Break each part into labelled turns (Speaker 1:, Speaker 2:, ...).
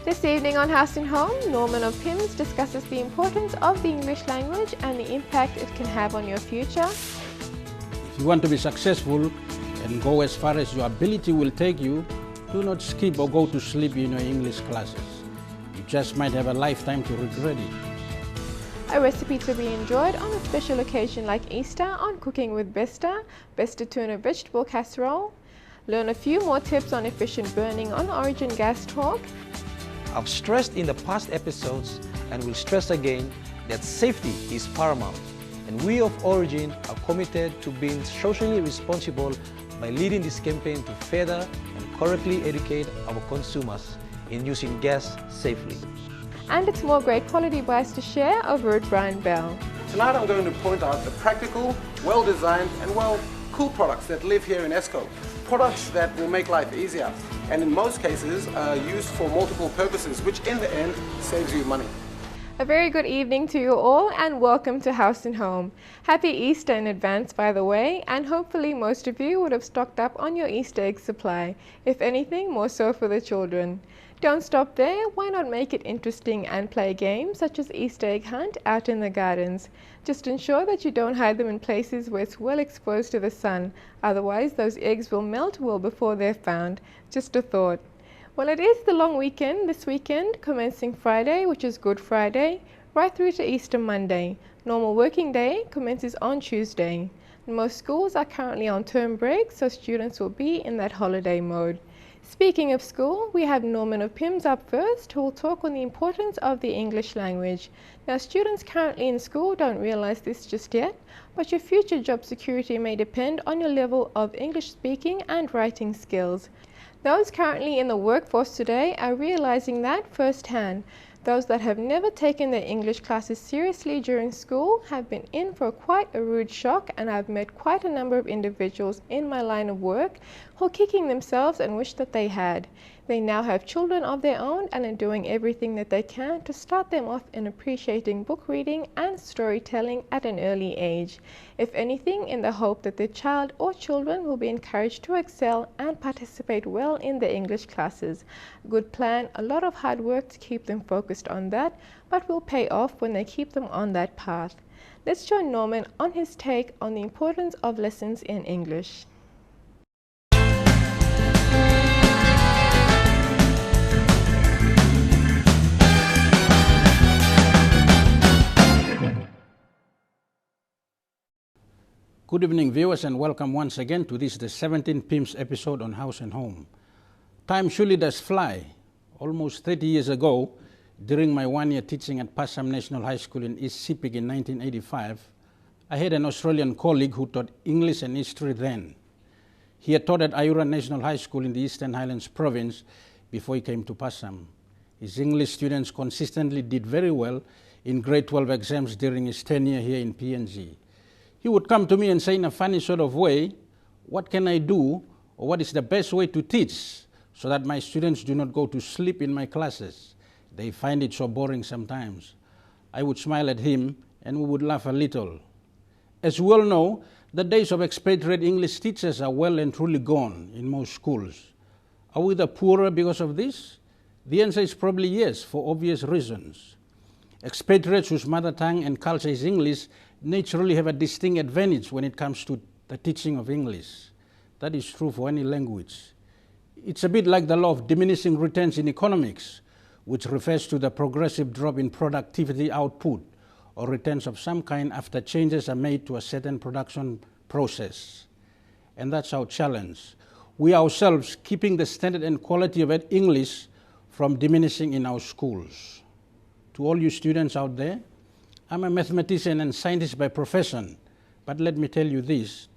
Speaker 1: This evening on House and Home, Norman of P.I.M.S discusses the importance of the English language and the impact it can have on your future.
Speaker 2: If you want to be successful and go as far as your ability will take you, do not skip or go to sleep in your English classes. You just might have a lifetime to regret it.
Speaker 1: A recipe to be enjoyed on a special occasion like Easter on Cooking with Besta tuna vegetable casserole. Learn a few more tips on efficient burning on Origin Gas Talk.
Speaker 3: I've stressed in the past episodes and will stress again that safety is paramount, and we of Origin are committed to being socially responsible by leading this campaign to further and correctly educate our consumers in using gas safely.
Speaker 1: And it's more great quality buys to share over at Brian Bell.
Speaker 4: Tonight I'm going to point out the practical, well-designed and cool products that live here in ESCO. Products that will make life easier and in most cases are used for multiple purposes, which in the end saves you money.
Speaker 1: A very good evening to you all and welcome to House and Home. Happy Easter in advance, by the way, and hopefully most of you would have stocked up on your Easter egg supply. If anything, more so for the children. Don't stop there, why not make it interesting and play games such as Easter egg hunt out in the gardens. Just ensure that you don't hide them in places where it's well exposed to the sun, otherwise those eggs will melt well before they're found. Just a thought. Well, it is the long weekend this weekend, commencing Friday, which is Good Friday, right through to Easter Monday. Normal working day commences on Tuesday. Most schools are currently on term break, so students will be in that holiday mode. Speaking of school, we have Norman of P.I.M.S up first, who will talk on the importance of the English language. Now, students currently in school don't realize this just yet, but your future job security may depend on your level of English speaking and writing skills. Those currently in the workforce today are realizing that firsthand. Those that have never taken their English classes seriously during school have been in for quite a rude shock, and I've met quite a number of individuals in my line of work who are kicking themselves and wish that they had. They now have children of their own and are doing everything that they can to start them off in appreciating book reading and storytelling at an early age. If anything, in the hope that their child or children will be encouraged to excel and participate well in the English classes. A good plan, a lot of hard work to keep them focused on that, but will pay off when they keep them on that path. Let's join Norman on his take on the importance of lessons in English.
Speaker 2: Good evening, viewers, and welcome once again to this, the 17th P.I.M.S episode on House and Home. Time surely does fly. Almost 30 years ago, during my one-year teaching at P.I.M.S National High School in East Sepik in 1985, I had an Australian colleague who taught English and history then. He had taught at Ayura National High School in the Eastern Highlands province before he came to P.I.M.S. His English students consistently did very well in grade 12 exams during his tenure here in PNG. He would come to me and say in a funny sort of way, what can I do, or what is the best way to teach so that my students do not go to sleep in my classes? They find it so boring sometimes. I would smile at him and we would laugh a little. As we all know, the days of expatriate English teachers are well and truly gone in most schools. Are we the poorer because of this? The answer is probably yes, for obvious reasons. Expatriates whose mother tongue and culture is English naturally have a distinct advantage when it comes to the teaching of English. That is true for any language. It's a bit like the law of diminishing returns in economics, which refers to the progressive drop in productivity output or returns of some kind after changes are made to a certain production process. And that's our challenge. We ourselves keeping the standard and quality of English from diminishing in our schools. To all you students out there, I'm a mathematician and scientist by profession, but let me tell you this.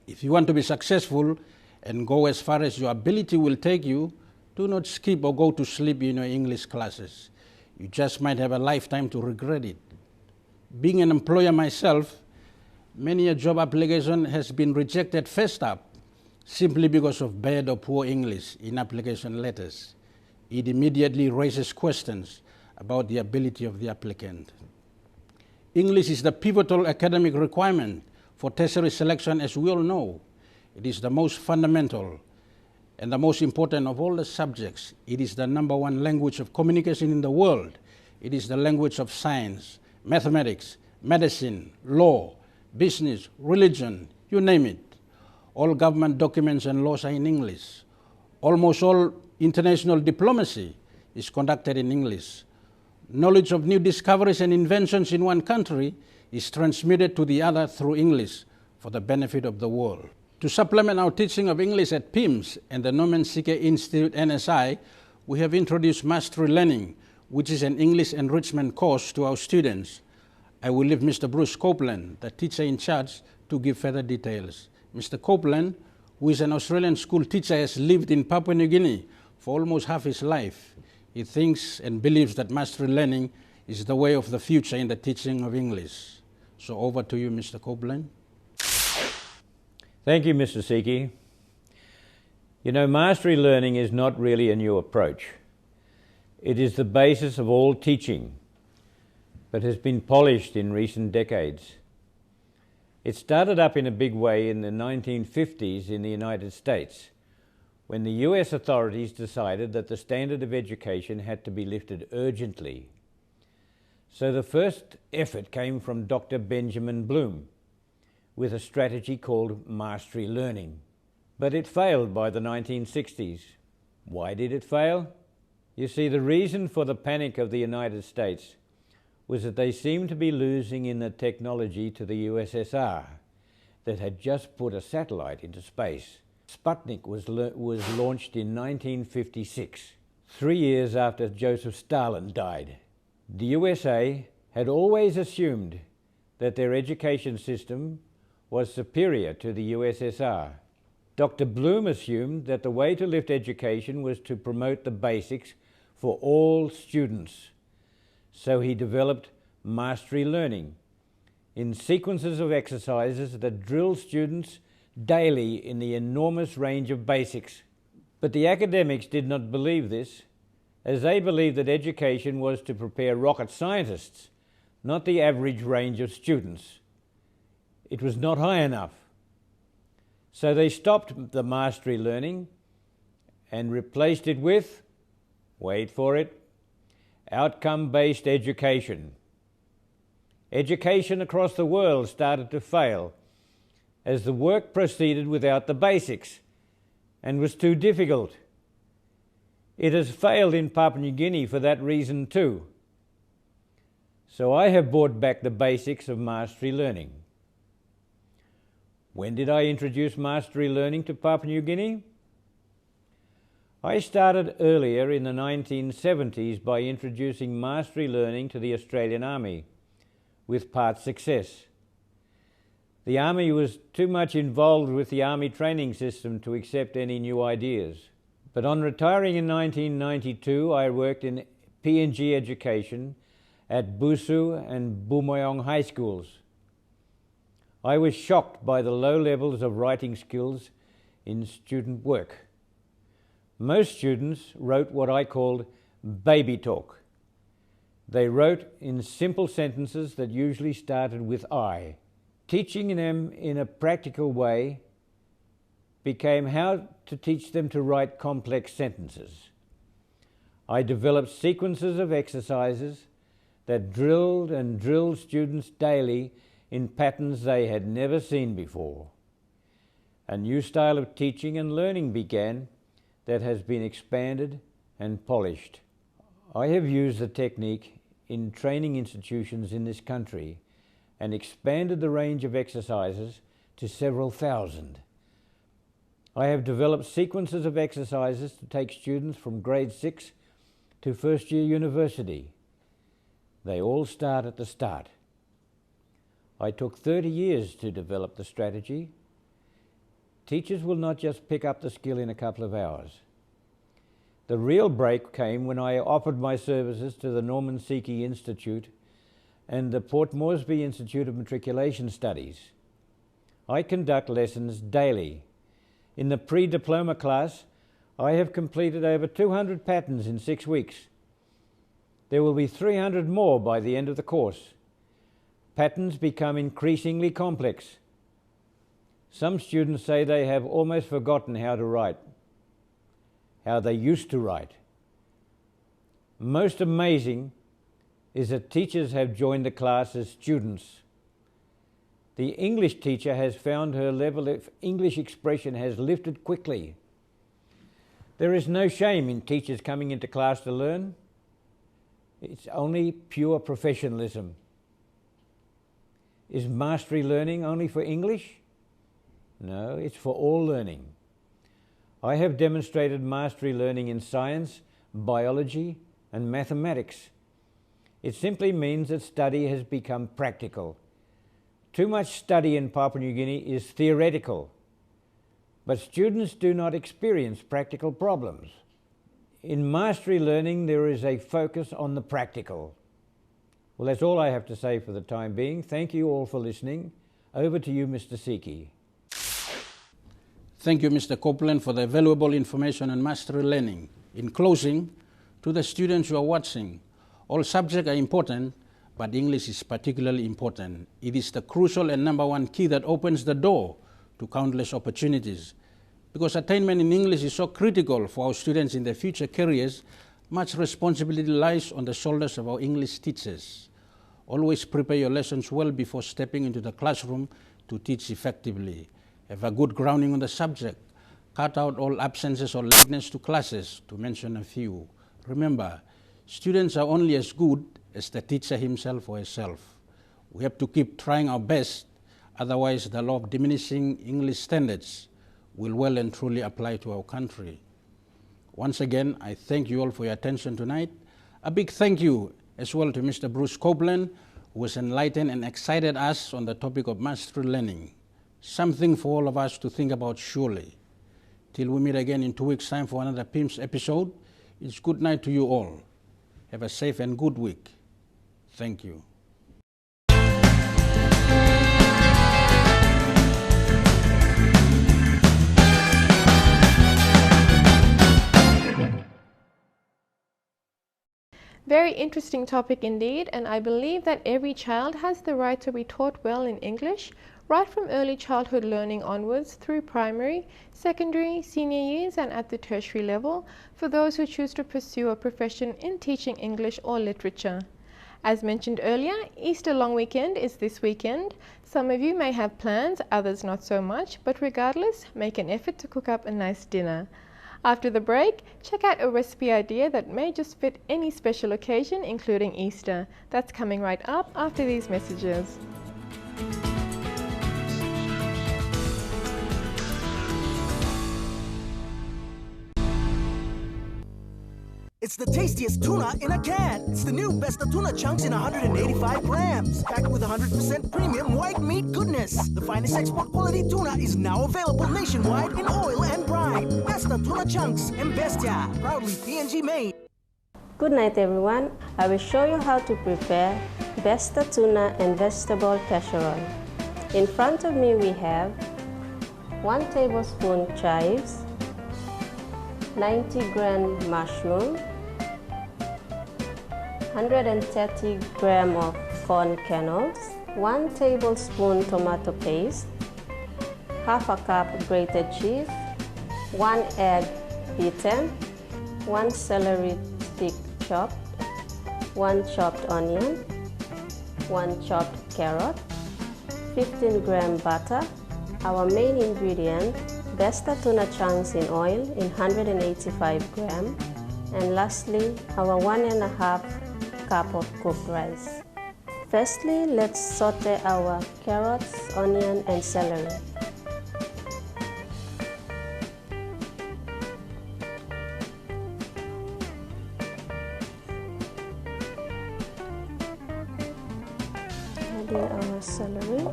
Speaker 2: If you want to be successful and go as far as your ability will take you, do not skip or go to sleep in your English classes. You just might have a lifetime to regret it. Being an employer myself, many a job application has been rejected first up simply because of bad or poor English in application letters. It immediately raises questions about the ability of the applicant. English is the pivotal academic requirement for tertiary selection, as we all know. It is the most fundamental. And the most important of all the subjects, it is the #1 language of communication in the world. It is the language of science, mathematics, medicine, law, business, religion, you name it. All government documents and laws are in English. Almost all international diplomacy is conducted in English. Knowledge of new discoveries and inventions in one country is transmitted to the other through English for the benefit of the world. To supplement our teaching of English at P.I.M.S and the Norman Seeker Institute NSI, we have introduced Mastery Learning, which is an English enrichment course to our students. I will leave Mr. Bruce Copeland, the teacher in charge, to give further details. Mr. Copeland, who is an Australian school teacher, has lived in Papua New Guinea for almost half his life. He thinks and believes that mastery learning is the way of the future in the teaching of English. So over to you, Mr. Copeland.
Speaker 5: Thank you, Mr. Siki. You know, mastery learning is not really a new approach. It is the basis of all teaching, but has been polished in recent decades. It started up in a big way in the 1950s in the United States, when the US authorities decided that the standard of education had to be lifted urgently. So the first effort came from Dr. Benjamin Bloom, with a strategy called mastery learning. But it failed by the 1960s. Why did it fail? You see, the reason for the panic of the United States was that they seemed to be losing in the technology to the USSR that had just put a satellite into space. Sputnik was launched in 1956, 3 years after Joseph Stalin died. The USA had always assumed that their education system was superior to the USSR. Dr. Bloom assumed that the way to lift education was to promote the basics for all students. So he developed mastery learning in sequences of exercises that drill students daily in the enormous range of basics. But the academics did not believe this, as they believed that education was to prepare rocket scientists, not the average range of students. It was not high enough. So they stopped the mastery learning and replaced it with, wait for it, outcome-based education. Education across the world started to fail as the work proceeded without the basics and was too difficult. It has failed in Papua New Guinea for that reason too. So I have brought back the basics of mastery learning. When did I introduce mastery learning to Papua New Guinea? I started earlier in the 1970s by introducing mastery learning to the Australian Army, with part success. The Army was too much involved with the Army training system to accept any new ideas. But on retiring in 1992, I worked in PNG education at Busu and Bumoyong high schools. I was shocked by the low levels of writing skills in student work. Most students wrote what I called baby talk. They wrote in simple sentences that usually started with I. Teaching them in a practical way became how to teach them to write complex sentences. I developed sequences of exercises that drilled students daily in patterns they had never seen before. A new style of teaching and learning began that has been expanded and polished. I have used the technique in training institutions in this country and expanded the range of exercises to several thousand. I have developed sequences of exercises to take students from grade 6 to first year university. They all start at the start. I took 30 years to develop the strategy. Teachers will not just pick up the skill in a couple of hours. The real break came when I offered my services to the Norman Seeker Institute and the Port Moresby Institute of Matriculation Studies. I conduct lessons daily. In the pre-diploma class, I have completed over 200 patterns in 6 weeks. There will be 300 more by the end of the course. Patterns become increasingly complex. Some students say they have almost forgotten how to write. how they used to write. Most amazing is that teachers have joined the class as students. The English teacher has found her level of English expression has lifted quickly. There is no shame in teachers coming into class to learn. It's only pure professionalism. Is mastery learning only for English? No, it's for all learning. I have demonstrated mastery learning in science, biology, and mathematics. It simply means that study has become practical. Too much study in Papua New Guinea is theoretical, but students do not experience practical problems. In mastery learning, there is a focus on the practical. Well, that's all I have to say for the time being. Thank you all for listening. Over to you, Mr. Siki.
Speaker 2: Thank you, Mr. Copeland, for the valuable information on mastery learning. In closing, to the students who are watching, all subjects are important, but English is particularly important. It is the crucial and number one key that opens the door to countless opportunities. Because attainment in English is so critical for our students in their future careers, much responsibility lies on the shoulders of our English teachers. Always prepare your lessons well before stepping into the classroom to teach effectively. Have a good grounding on the subject. Cut out all absences or lateness to classes, to mention a few. Remember, students are only as good as the teacher himself or herself. We have to keep trying our best, otherwise the law of diminishing English standards will well and truly apply to our country. Once again, I thank you all for your attention tonight. A big thank you as well to Mr. Bruce Copeland, who has enlightened and excited us on the topic of mastery learning. Something for all of us to think about surely. Till we meet again in 2 weeks' time for another P.I.M.S episode, it's good night to you all. Have a safe and good week. Thank you.
Speaker 1: Very interesting topic indeed, and I believe that every child has the right to be taught well in English, right from early childhood learning onwards through primary, secondary, senior years and at the tertiary level for those who choose to pursue a profession in teaching English or literature. As mentioned earlier, Easter long weekend is this weekend. Some of you may have plans, others not so much, but regardless, make an effort to cook up a nice dinner. After the break, check out a recipe idea that may just fit any special occasion, including Easter. That's coming right up after these messages.
Speaker 6: It's the tastiest tuna in a can. It's the new Besta Tuna Chunks in 185 grams. Packed with 100% premium white meat goodness. The finest export quality tuna is now available nationwide in oil and brine. Besta Tuna Chunks and Bestia, proudly PNG made.
Speaker 7: Good night everyone. I will show you how to prepare Besta Tuna and Vegetable Casserole. In front of me we have 1 tablespoon chives, 90-gram mushroom, 130 gram of corn kernels, 1 tablespoon tomato paste, half a cup grated cheese, 1 egg beaten, 1 celery stick chopped, 1 chopped onion, 1 chopped carrot, 15 gram butter, our main ingredient, Besta Tuna Chunks in oil in 185 gram, and lastly, our 1.5 cup of cooked rice. Firstly, let's saute our carrots, onion, and celery. Add in our celery,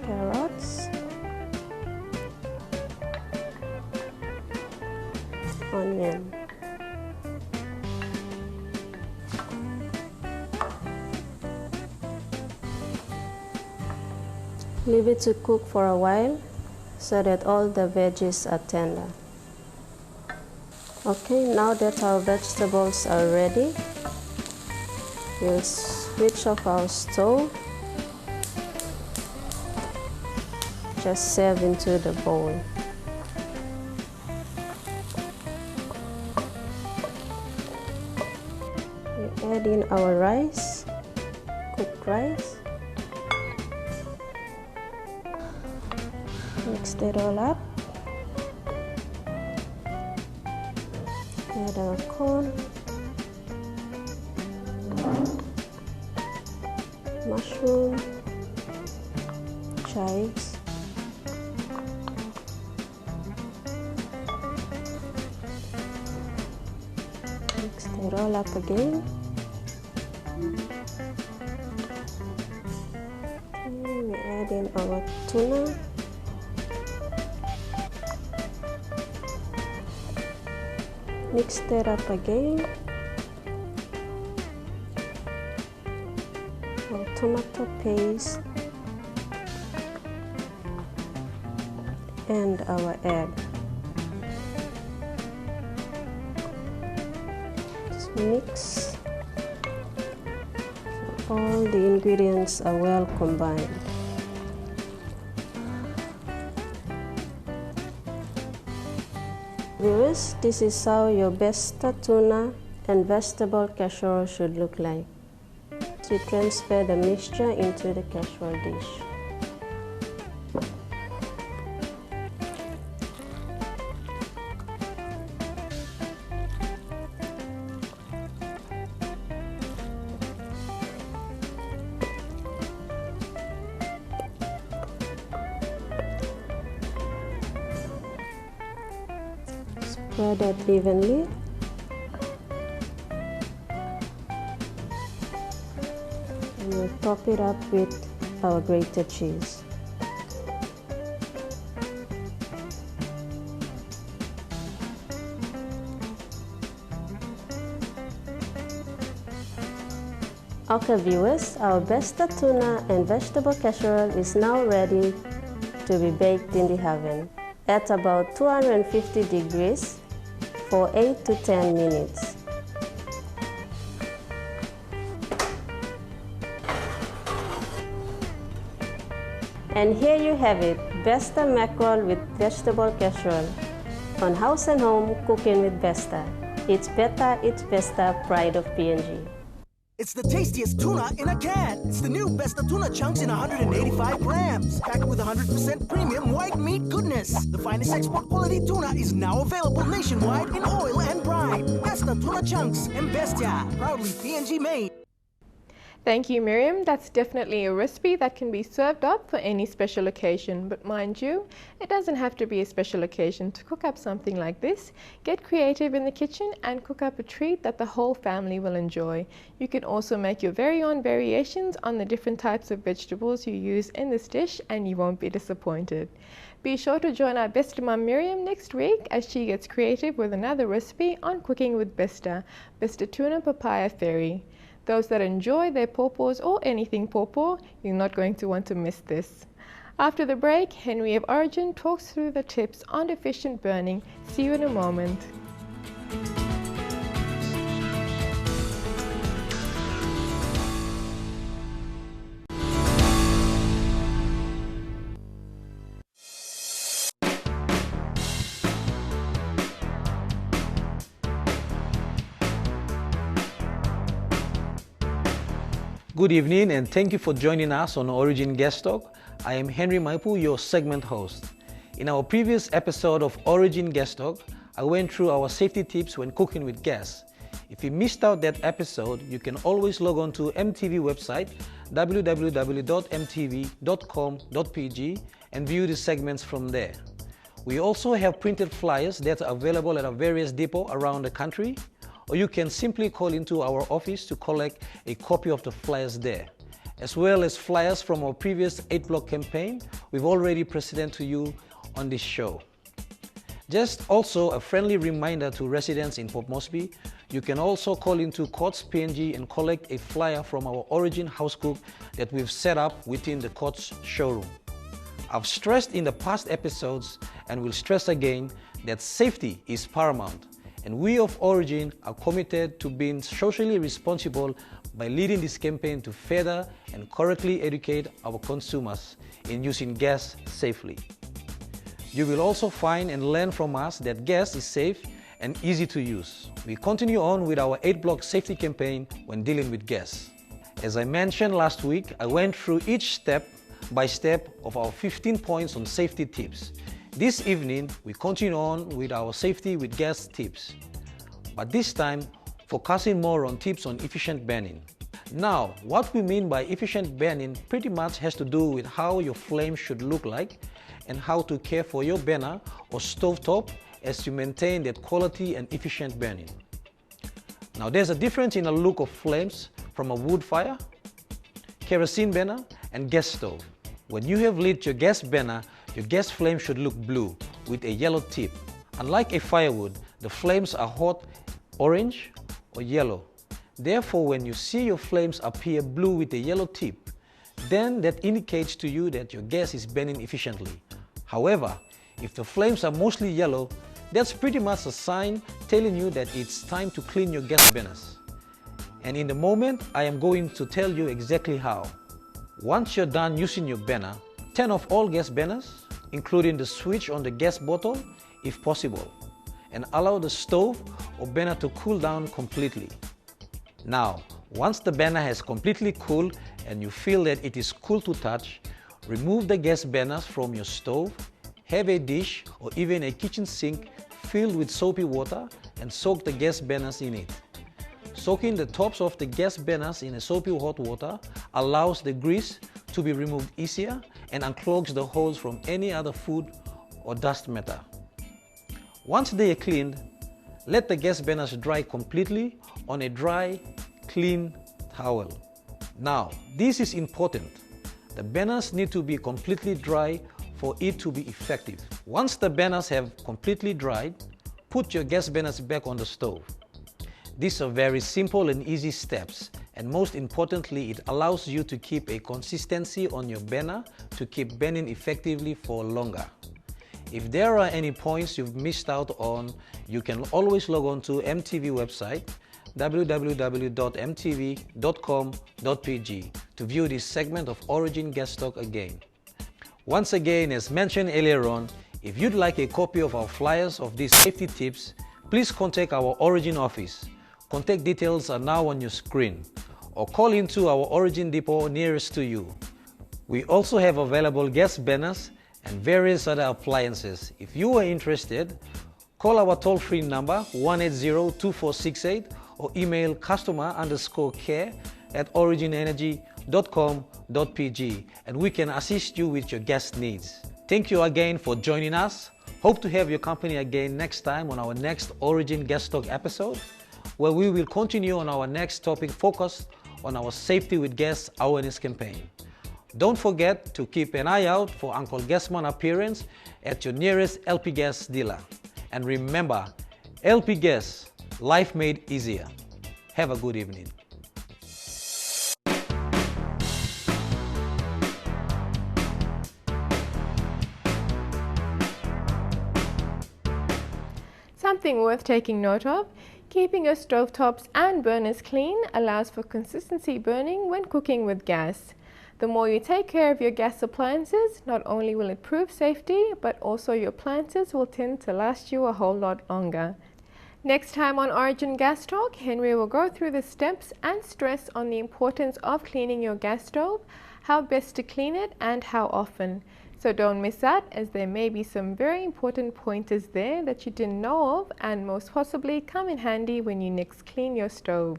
Speaker 7: carrots, onion. Leave it to cook for a while so that all the veggies are tender. Okay, now that our vegetables are ready, we'll switch off our stove Just serve into the bowl. We add in our rice, cooked rice. Mix it all up. Add our corn, mushroom, chives, mix it all up again. Okay, we add in our tuna. Mix that up again. Our tomato paste and our egg. Just mix so all the ingredients are well combined. Viewers, this is how your Besta tuna and vegetable casserole should look like. To transfer the mixture into the casserole dish. Spread it evenly. And we'll top it up with our grated cheese. Okay viewers, our Besta tuna and vegetable casserole is now ready to be baked in the oven at about 250 degrees for 8 to 10 minutes. And here you have it, Besta mackerel with vegetable casserole on House and Home Cooking with Besta. It's better, it's Besta, pride of PNG.
Speaker 6: It's the tastiest tuna in a can. It's the new Besta tuna chunks in 185 grams, packed with 100% premium white meat goodness. The finest export quality tuna is now available nationwide in oil and brine. Besta tuna chunks and Bestia, proudly PNG made.
Speaker 1: Thank you, Miriam. That's definitely a recipe that can be served up for any special occasion. But mind you, it doesn't have to be a special occasion to cook up something like this. Get creative in the kitchen and cook up a treat that the whole family will enjoy. You can also make your very own variations on the different types of vegetables you use in this dish and you won't be disappointed. Be sure to join our Besta Mum Miriam next week as she gets creative with another recipe on Cooking with Besta, Besta Tuna Papaya Ferry. Those that enjoy their pawpaws or anything pawpaw, you're not going to want to miss this. After the break, Henry of Origin talks through the tips on efficient burning. See you in a moment.
Speaker 3: Good evening and thank you for joining us on Origin Guest Talk. I am Henry Maipu, your segment host. In our previous episode of Origin Guest Talk, I went through our safety tips when cooking with gas. If you missed out that episode, you can always log on to MTV website www.mtv.com.pg and view the segments from there. We also have printed flyers that are available at our various depots around the country, or you can simply call into our office to collect a copy of the flyers there, as well as flyers from our previous 8-block campaign we've already presented to you on this show. Just also a friendly reminder to residents in Port Moresby, you can also call into Courts PNG and collect a flyer from our Origin house cook that we've set up within the Courts showroom. I've stressed in the past episodes and will stress again that safety is paramount. And we of Origin are committed to being socially responsible by leading this campaign to further and correctly educate our consumers in using gas safely. You will also find and learn from us that gas is safe and easy to use. We continue on with our 8-block safety campaign when dealing with gas. As I mentioned last week, I went through each step by step of our 15 points on safety tips. This evening, we continue on with our safety with gas tips, but this time focusing more on tips on efficient burning. Now, what we mean by efficient burning pretty much has to do with how your flame should look like and how to care for your burner or stovetop as you maintain that quality and efficient burning. Now, there's a difference in the look of flames from a wood fire, kerosene burner, and gas stove. When you have lit your gas burner, your gas flame should look blue with a yellow tip. Unlike a firewood, the flames are hot orange or yellow. Therefore, when you see your flames appear blue with a yellow tip, then that indicates to you that your gas is burning efficiently. However, if the flames are mostly yellow, that's pretty much a sign telling you that it's time to clean your gas burners. And in the moment, I am going to tell you exactly how. Once you're done using your burner, turn off all gas burners, including the switch on the gas bottle if possible, and allow the stove or burner to cool down completely. Now, once the burner has completely cooled and you feel that it is cool to touch, remove the gas burners from your stove, have a dish or even a kitchen sink filled with soapy water and soak the gas burners in it. Soaking the tops of the gas burners in a soapy hot water allows the grease to be removed easier and unclogs the holes from any other food or dust matter. Once they are cleaned, let the gas burners dry completely on a dry, clean towel. Now, this is important. The burners need to be completely dry for it to be effective. Once the burners have completely dried, put your gas burners back on the stove. These are very simple and easy steps, and most importantly, it allows you to keep a consistency on your burner to keep burning effectively for longer. If there are any points you've missed out on, you can always log on to MTV website www.mtv.com.pg to view this segment of Origin Gas Talk again. Once again, as mentioned earlier on, if you'd like a copy of our flyers of these safety tips, please contact our Origin office. Contact details are now on your screen, or call into our Origin depot nearest to you. We also have available gas burners and various other appliances. If you are interested, call our toll-free number 180-2468 or email customer_care@originenergy.com.pg and we can assist you with your gas needs. Thank you again for joining us. Hope to have your company again next time on our next Origin Gas Talk episode, where we will continue on our next topic focused on our Safety with Gas awareness campaign. Don't forget to keep an eye out for Uncle Gasman appearance at your nearest LP Gas dealer. And remember, LP Gas, life made easier. Have a good evening.
Speaker 1: Something worth taking note of: keeping your stovetops and burners clean allows for consistency burning when cooking with gas. The more you take care of your gas appliances, not only will it prove safety, but also your appliances will tend to last you a whole lot longer. Next time on Origin Gas Talk, Henry will go through the steps and stress on the importance of cleaning your gas stove, how best to clean it, and how often. So don't miss out, as there may be some very important pointers there that you didn't know of and most possibly come in handy when you next clean your stove.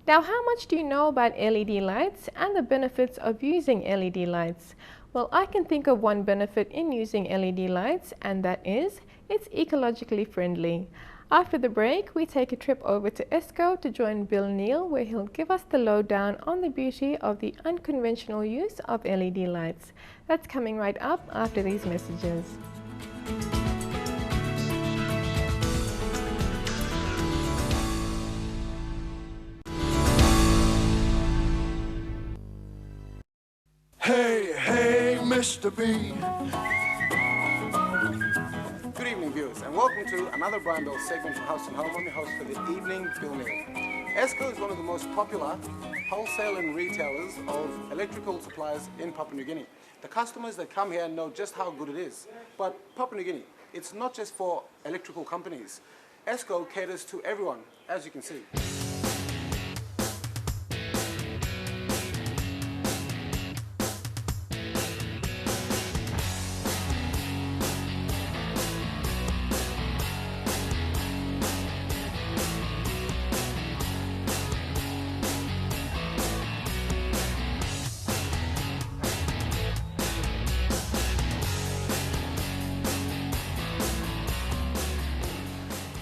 Speaker 1: Now, how much do you know about LED lights and the benefits of using LED lights? Well, I can think of one benefit in using LED lights, and that is it's ecologically friendly. After the break, we take a trip over to ESCO to join Bill Neal, where he'll give us the lowdown on the beauty of the unconventional use of LED lights. That's coming right up after these messages.
Speaker 8: Hey, hey, Mr. B.
Speaker 4: Good evening, viewers, and welcome to another Brian Bell segment from House and Home. I'm your host for the evening, Bill Neal. ESCO is one of the most popular wholesale and retailers of electrical supplies in Papua New Guinea. The customers that come here know just how good it is. But Papua New Guinea, it's not just for electrical companies. ESCO caters to everyone, as you can see.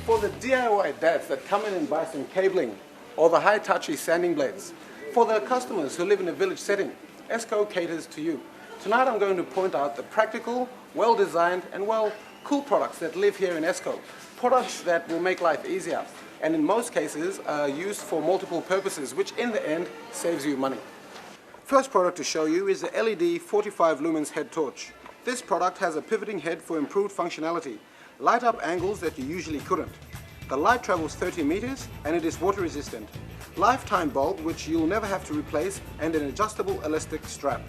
Speaker 4: For the DIY dads that come in and buy some cabling or the high-touchy sanding blades. For the customers who live in a village setting, ESCO caters to you. Tonight I'm going to point out the practical, well-designed and cool products that live here in ESCO. Products that will make life easier and in most cases are used for multiple purposes, which in the end saves you money. First product to show you is the LED 45 lumens head torch. This product has a pivoting head for improved functionality. Light up angles that you usually couldn't. The light travels 30 meters and it is water resistant. Lifetime bulb which you'll never have to replace and an adjustable elastic strap.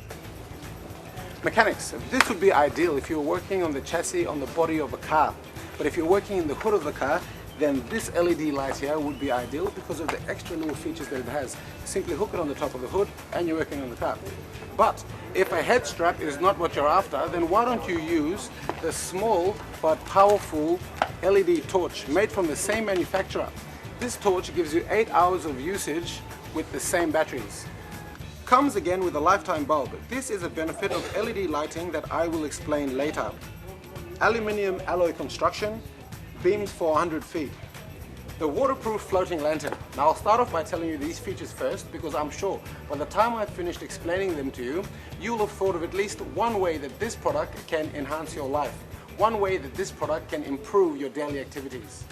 Speaker 4: Mechanics, this would be ideal if you're working on the chassis on the body of a car. But if you're working in the hood of the car, then this LED light here would be ideal because of the extra little features that it has. Simply hook it on the top of the hood and you're working on the car. But if a head strap is not what you're after, then why don't you use the small but powerful LED torch made from the same manufacturer. This torch gives you 8 hours of usage with the same batteries. Comes again with a lifetime bulb. This is a benefit of LED lighting that I will explain later. Aluminium alloy construction, beams for 100 feet. The waterproof floating lantern. Now I'll start off by telling you these features first because I'm sure by the time I've finished explaining them to you, you'll have thought of at least one way that this product can enhance your life. One way that this product can improve your daily activities.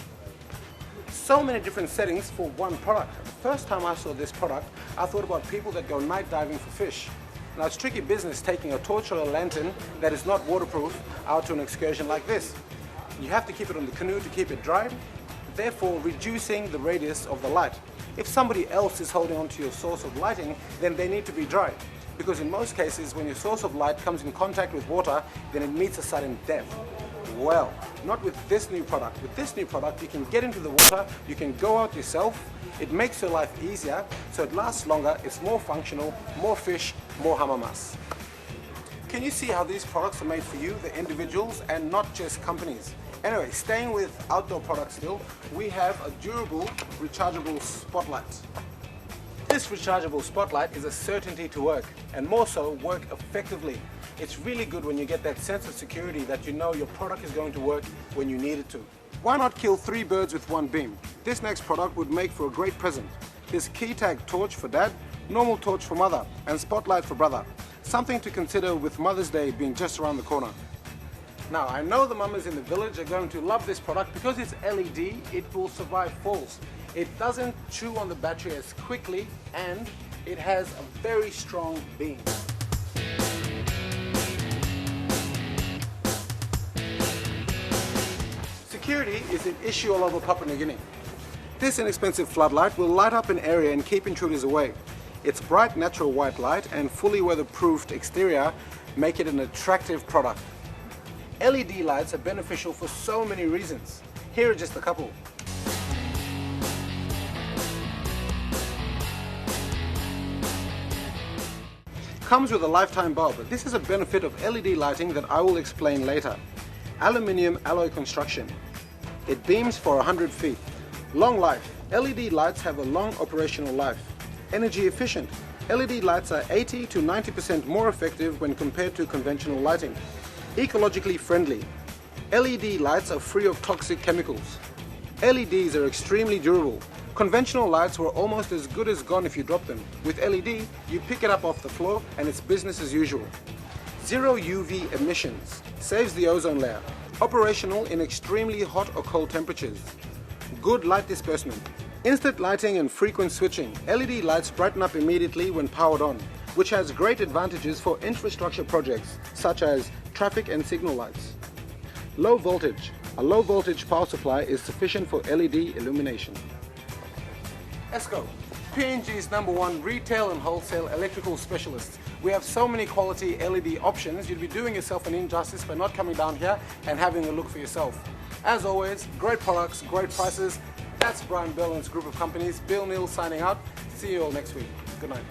Speaker 4: So many different settings for one product. The first time I saw this product, I thought about people that go night diving for fish. Now it's tricky business taking a torch or a lantern that is not waterproof out to an excursion like this. You have to keep it on the canoe to keep it dry, therefore reducing the radius of the light. If somebody else is holding on to your source of lighting, then they need to be dry. Because in most cases, when your source of light comes in contact with water, then it meets a sudden death. Well, not with this new product. With this new product, you can get into the water, you can go out yourself, it makes your life easier, so it lasts longer, it's more functional, more fish, more hamamas. Can you see how these products are made for you, the individuals, and not just companies? Anyway, staying with outdoor products still, we have a durable, rechargeable spotlight. This rechargeable spotlight is a certainty to work, and more so, work effectively. It's really good when you get that sense of security that you know your product is going to work when you need it to. Why not kill 3 birds with one beam? This next product would make for a great present. This key tag torch for dad, normal torch for mother, and spotlight for brother. Something to consider with Mother's Day being just around the corner. Now, I know the mamas in the village are going to love this product because it's LED, it will survive falls. It doesn't chew on the battery as quickly and it has a very strong beam. Security is an issue all over Papua New Guinea. This inexpensive floodlight will light up an area and keep intruders away. Its bright natural white light and fully weatherproofed exterior make it an attractive product. LED lights are beneficial for so many reasons. Here are just a couple. Comes with a lifetime bulb. This is a benefit of LED lighting that I will explain later. Aluminium alloy construction. It beams for 100 feet. Long life. LED lights have a long operational life. Energy efficient. LED lights are 80 to 90% more effective when compared to conventional lighting. Ecologically friendly. LED lights are free of toxic chemicals. LEDs are extremely durable. Conventional lights were almost as good as gone if you drop them. With LED, you pick it up off the floor and it's business as usual. Zero UV emissions. Saves the ozone layer. Operational in extremely hot or cold temperatures. Good light disbursement. Instant lighting and frequent switching. LED lights brighten up immediately when powered on, which has great advantages for infrastructure projects such as traffic and signal lights. Low voltage. A low voltage power supply is sufficient for LED illumination. ESCO. P&G's #1 retail and wholesale electrical specialists. We have so many quality LED options, you'd be doing yourself an injustice by not coming down here and having a look for yourself. As always, great products, great prices. That's Brian Bell and his group of companies. Bill Neal signing out. See you all next week. Good night.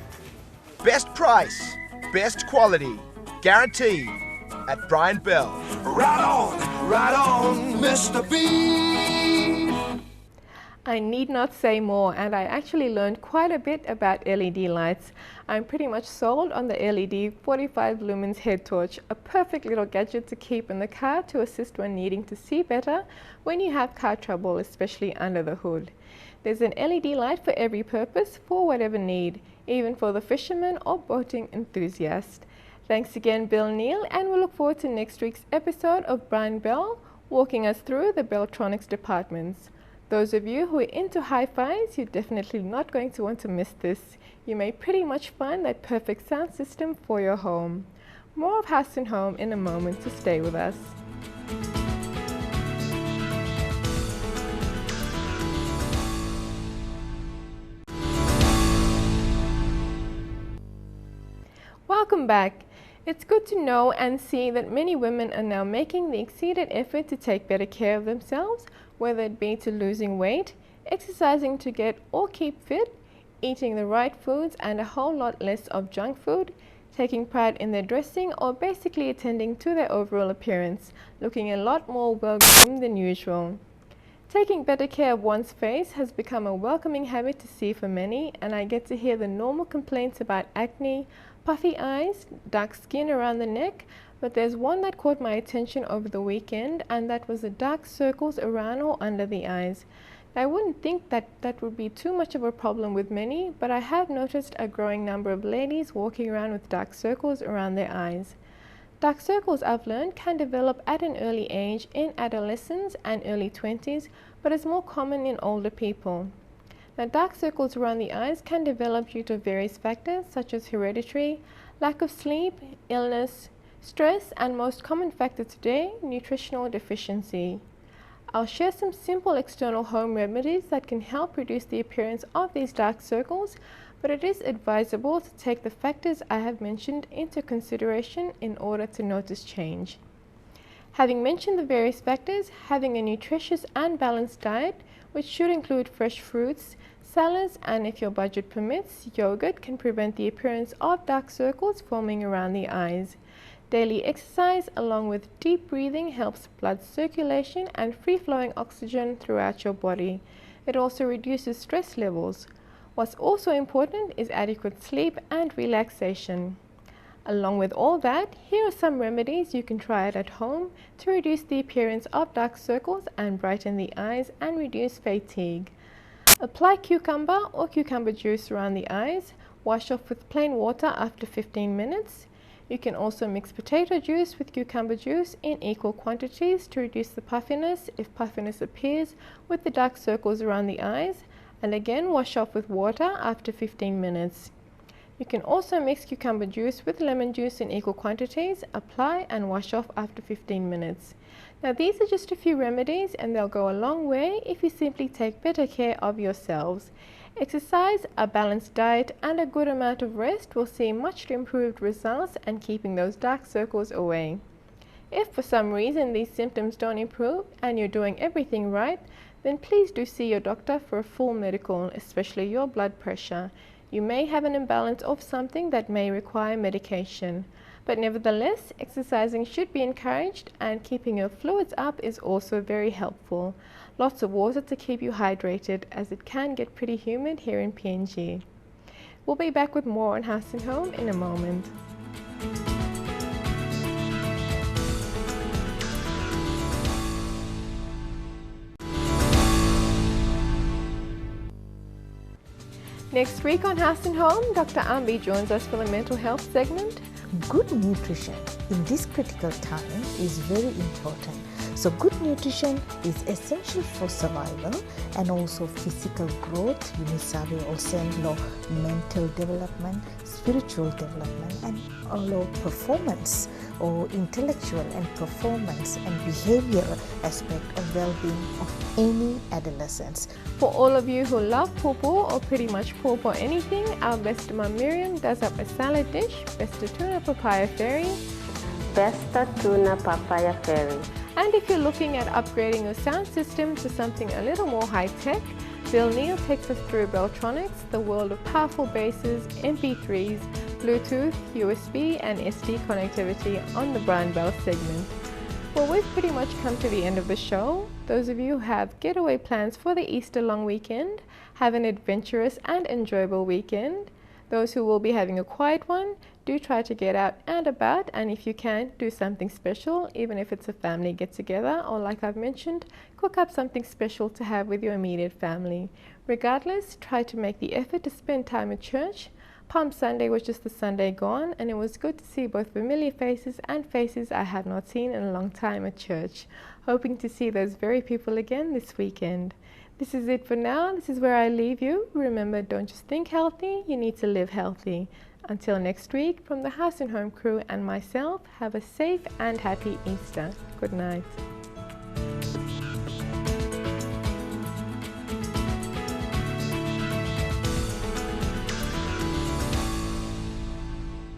Speaker 9: Best price, best quality, guaranteed at Brian Bell.
Speaker 8: Right on, Mr. B.
Speaker 1: I need not say more, and I actually learned quite a bit about LED lights. I'm pretty much sold on the LED 45 lumens head torch, a perfect little gadget to keep in the car to assist when needing to see better when you have car trouble, especially under the hood. There's an LED light for every purpose, for whatever need, even for the fisherman or boating enthusiast. Thanks again, Bill Neal, and we look forward to next week's episode of Brian Bell walking us through the Beltronics departments. Those of you who are into hi-fis, you're definitely not going to want to miss this. You may pretty much find that perfect sound system for your home. More of House and Home in a moment, so stay with us. Welcome back. It's good to know and see that many women are now making the exceeded effort to take better care of themselves, whether it be to losing weight, exercising to get or keep fit, eating the right foods and a whole lot less of junk food, taking pride in their dressing, or basically attending to their overall appearance, looking a lot more well-groomed than usual. Taking better care of one's face has become a welcoming habit to see for many, and I get to hear the normal complaints about acne, puffy eyes, dark skin around the neck, but there's one that caught my attention over the weekend, and that was the dark circles around or under the eyes. I wouldn't think that would be too much of a problem with many, but I have noticed a growing number of ladies walking around with dark circles around their eyes. Dark circles, I've learned, can develop at an early age in adolescents and early 20s, but is more common in older people. Now, dark circles around the eyes can develop due to various factors such as hereditary, lack of sleep, illness, stress, and most common factor today, nutritional deficiency. I'll share some simple external home remedies that can help reduce the appearance of these dark circles, but it is advisable to take the factors I have mentioned into consideration in order to notice change. Having mentioned the various factors, having a nutritious and balanced diet, which should include fresh fruits, salads, and if your budget permits, yogurt can prevent the appearance of dark circles forming around the eyes. Daily exercise along with deep breathing helps blood circulation and free-flowing oxygen throughout your body. It also reduces stress levels. What's also important is adequate sleep and relaxation. Along with all that, here are some remedies you can try it at home to reduce the appearance of dark circles and brighten the eyes and reduce fatigue. Apply cucumber or cucumber juice around the eyes. Wash off with plain water after 15 minutes. You can also mix potato juice with cucumber juice in equal quantities to reduce the puffiness if puffiness appears with the dark circles around the eyes, and again wash off with water after 15 minutes. You can also mix cucumber juice with lemon juice in equal quantities, apply and wash off after 15 minutes. Now, these are just a few remedies, and they'll go a long way if you simply take better care of yourselves. Exercise, a balanced diet, and a good amount of rest will see much improved results and keeping those dark circles away. If for some reason these symptoms don't improve and you're doing everything right, then please do see your doctor for a full medical, especially your blood pressure. You may have an imbalance of something that may require medication. But nevertheless, exercising should be encouraged, and keeping your fluids up is also very helpful. Lots of water to keep you hydrated, as it can get pretty humid here in PNG. We'll be back with more on House and Home in a moment. Next week on House and Home, Dr. Ambi joins us for the mental health segment.
Speaker 10: Good nutrition in this critical time is very important. So good nutrition is essential for survival and also physical growth, also mental development, spiritual development, and also performance or intellectual and performance and behavioral aspect of well-being of any adolescents.
Speaker 1: For all of you who love pawpaw or pretty much pawpaw anything, our best mum Miriam does up a salad dish, best tuna papaya fairy,
Speaker 7: Best tuna papaya fairy.
Speaker 1: and if you're looking at upgrading your sound system to something a little more high-tech, Bill Neal takes us through Beltronics, the world of powerful basses, MP3s, Bluetooth, USB and SD connectivity on the Brian Bell segment. Well, we've pretty much come to the end of the show. Those of you who have getaway plans for the Easter long weekend, have an adventurous and enjoyable weekend. Those who will be having a quiet one, do try to get out and about, and if you can, do something special, even if it's a family get-together, or like I've mentioned, cook up something special to have with your immediate family. Regardless, try to make the effort to spend time at church. Palm Sunday was just the Sunday gone, and it was good to see both familiar faces and faces I have not seen in a long time at church. Hoping to see those very people again this weekend. This is it for now. This is where I leave you. Remember, don't just think healthy, you need to live healthy. Until next week, from the House and Home crew and myself, have a safe and happy Easter. Good night.